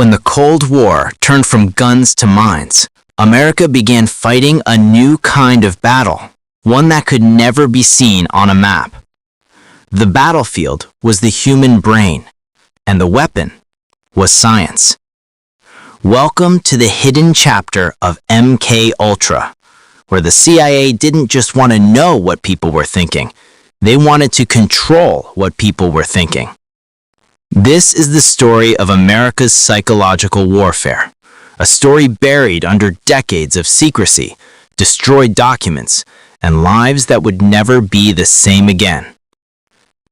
When the Cold War turned from guns to minds, America began fighting a new kind of battle, one that could never be seen on a map. The battlefield was the human brain, and the weapon was science. Welcome to the hidden chapter of MK Ultra, where the CIA didn't just want to know what people were thinking, they wanted to control what people were thinking. This is the story of America's psychological warfare, a story buried under decades of secrecy, destroyed documents, and lives that would never be the same again.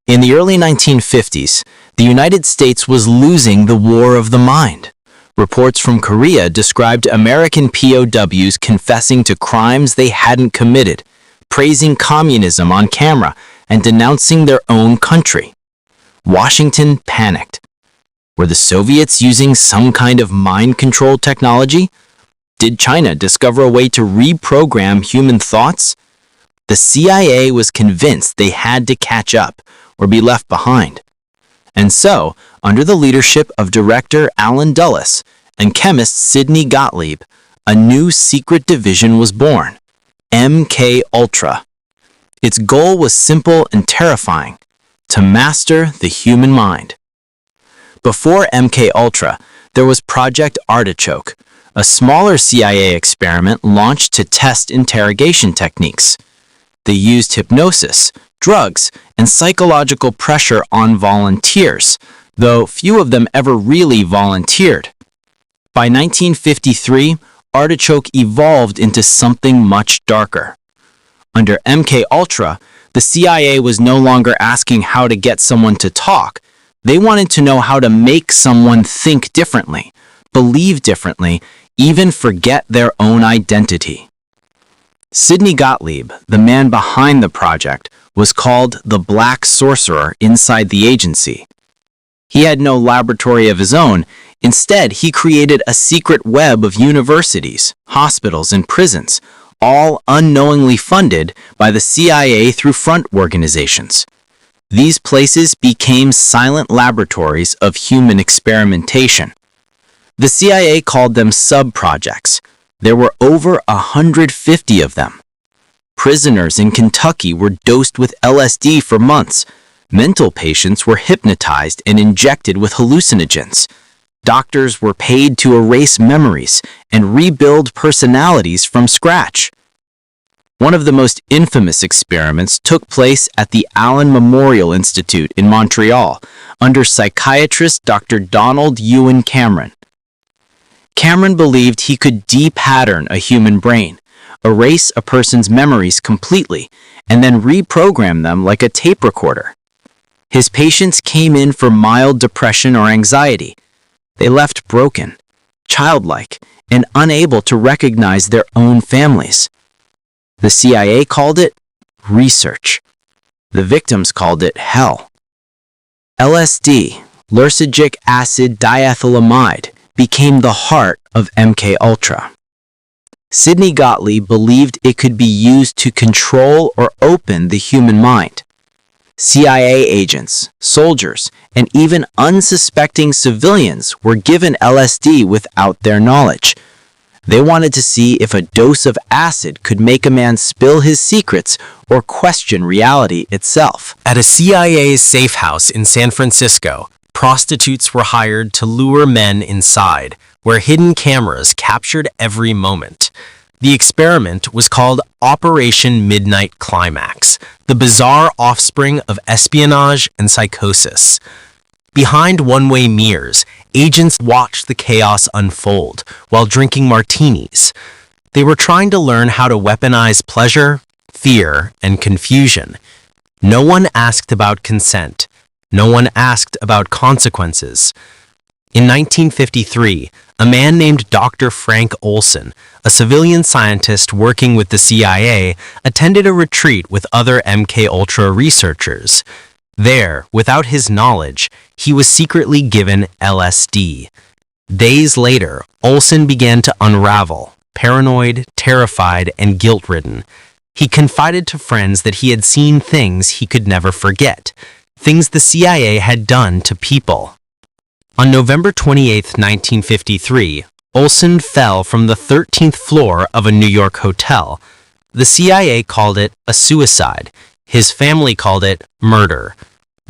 In the early 1950s, the United States was losing the war of the mind. Reports from Korea described American POWs confessing to crimes they hadn't committed, praising communism on camera, and denouncing their own country. Washington panicked. Were the Soviets using some kind of mind control technology? Did China discover a way to reprogram human thoughts? The CIA was convinced they had to catch up or be left behind. And so, under the leadership of director Alan Dulles and chemist Sidney Gottlieb, a new secret division was born, MK Ultra. Its goal was simple and terrifying: to master the human mind. Before MK Ultra, there was Project Artichoke, a smaller CIA experiment launched to test interrogation techniques. They used hypnosis, drugs, and psychological pressure on volunteers, though few of them ever really volunteered. By 1953, Artichoke evolved into something much darker. Under MK Ultra, the CIA was no longer asking how to get someone to talk. They wanted to know how to make someone think differently, believe differently, even forget their own identity. Sidney Gottlieb, the man behind the project, was called the Black Sorcerer inside the agency. He had no laboratory of his own. Instead, he created a secret web of universities, hospitals, and prisons, all unknowingly funded by the CIA through front organizations. These places became silent laboratories of human experimentation. The CIA called them sub-projects. There were over 150 of them. Prisoners in Kentucky were dosed with LSD for months. Mental patients were hypnotized and injected with hallucinogens. Doctors were paid to erase memories and rebuild personalities from scratch. One of the most infamous experiments took place at the Allen Memorial Institute in Montreal under psychiatrist Dr. Donald Ewan Cameron. Cameron believed he could de-pattern a human brain, erase a person's memories completely, and then reprogram them like a tape recorder. His patients came in for mild depression or anxiety. They left broken, childlike, and unable to recognize their own families. The CIA called it research. The victims called it hell. LSD, lysergic acid diethylamide, became the heart of MK Ultra. Sidney Gottlieb believed it could be used to control or open the human mind. CIA agents, soldiers, and even unsuspecting civilians were given LSD without their knowledge. They wanted to see if a dose of acid could make a man spill his secrets or question reality itself. At a CIA safe house in San Francisco, prostitutes were hired to lure men inside, where hidden cameras captured every moment. The experiment was called Operation Midnight Climax, the bizarre offspring of espionage and psychosis. Behind one-way mirrors, agents watched the chaos unfold while drinking martinis. They were trying to learn how to weaponize pleasure, fear, and confusion. No one asked about consent. No one asked about consequences. In 1953, a man named Dr. Frank Olson, a civilian scientist working with the CIA, attended a retreat with other MK Ultra researchers. There, without his knowledge, he was secretly given LSD. Days later, Olson began to unravel, paranoid, terrified, and guilt-ridden. He confided to friends that he had seen things he could never forget, things the CIA had done to people. On November 28, 1953, Olson fell from the 13th floor of a New York hotel. The CIA called it a suicide. His family called it murder.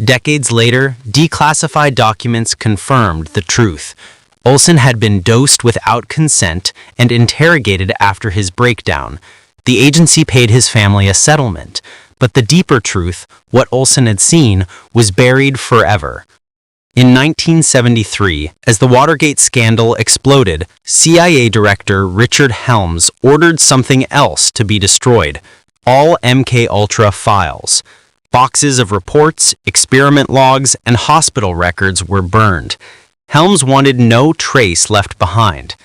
Decades later, declassified documents confirmed the truth. Olson had been dosed without consent and interrogated after his breakdown. The agency paid his family a settlement, but the deeper truth, what Olson had seen, was buried forever. In 1973, as the Watergate scandal exploded, CIA Director Richard Helms ordered something else to be destroyed: all MKUltra files. Boxes of reports, experiment logs, and hospital records were burned. Helms wanted no trace left behind.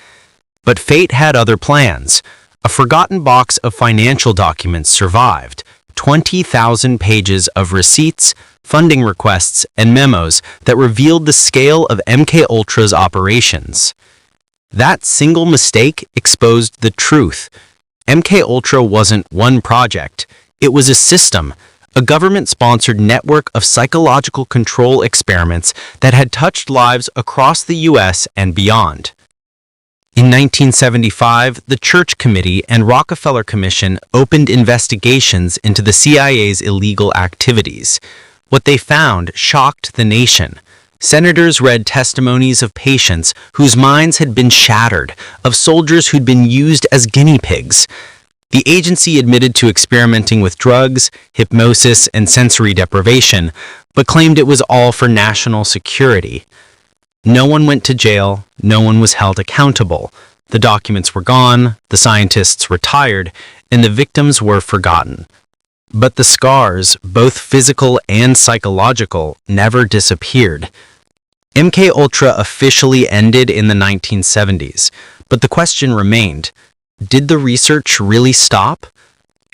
But fate had other plans. A forgotten box of financial documents survived: 20,000 pages of receipts, funding requests, and memos that revealed the scale of MKUltra's operations. That single mistake exposed the truth. MKUltra wasn't one project. It was a system, a government-sponsored network of psychological control experiments that had touched lives across the U.S. and beyond. In 1975, the Church Committee and Rockefeller Commission opened investigations into the CIA's illegal activities. What they found shocked the nation. Senators read testimonies of patients whose minds had been shattered, of soldiers who'd been used as guinea pigs. The agency admitted to experimenting with drugs, hypnosis, and sensory deprivation, but claimed it was all for national security. No one went to jail, no one was held accountable. The documents were gone, the scientists retired, and the victims were forgotten. But the scars, both physical and psychological, never disappeared. MKUltra officially ended in the 1970s, but the question remained: did the research really stop?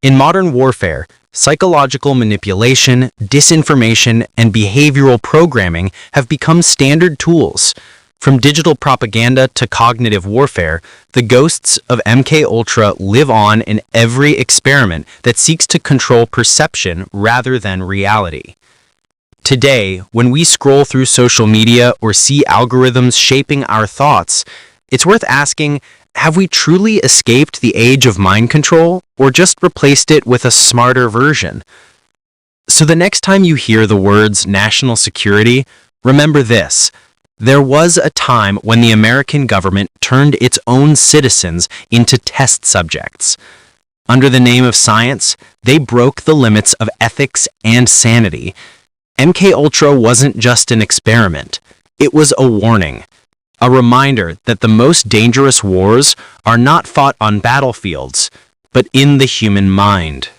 In modern warfare, psychological manipulation, disinformation, and behavioral programming have become standard tools. From digital propaganda to cognitive warfare, the ghosts of MKUltra live on in every experiment that seeks to control perception rather than reality. Today, when we scroll through social media or see algorithms shaping our thoughts, it's worth asking, have we truly escaped the age of mind control, or just replaced it with a smarter version? So the next time you hear the words national security, remember this: there was a time when the American government turned its own citizens into test subjects. Under the name of science, they broke the limits of ethics and sanity. MKUltra wasn't just an experiment. It was a warning. A reminder that the most dangerous wars are not fought on battlefields, but in the human mind.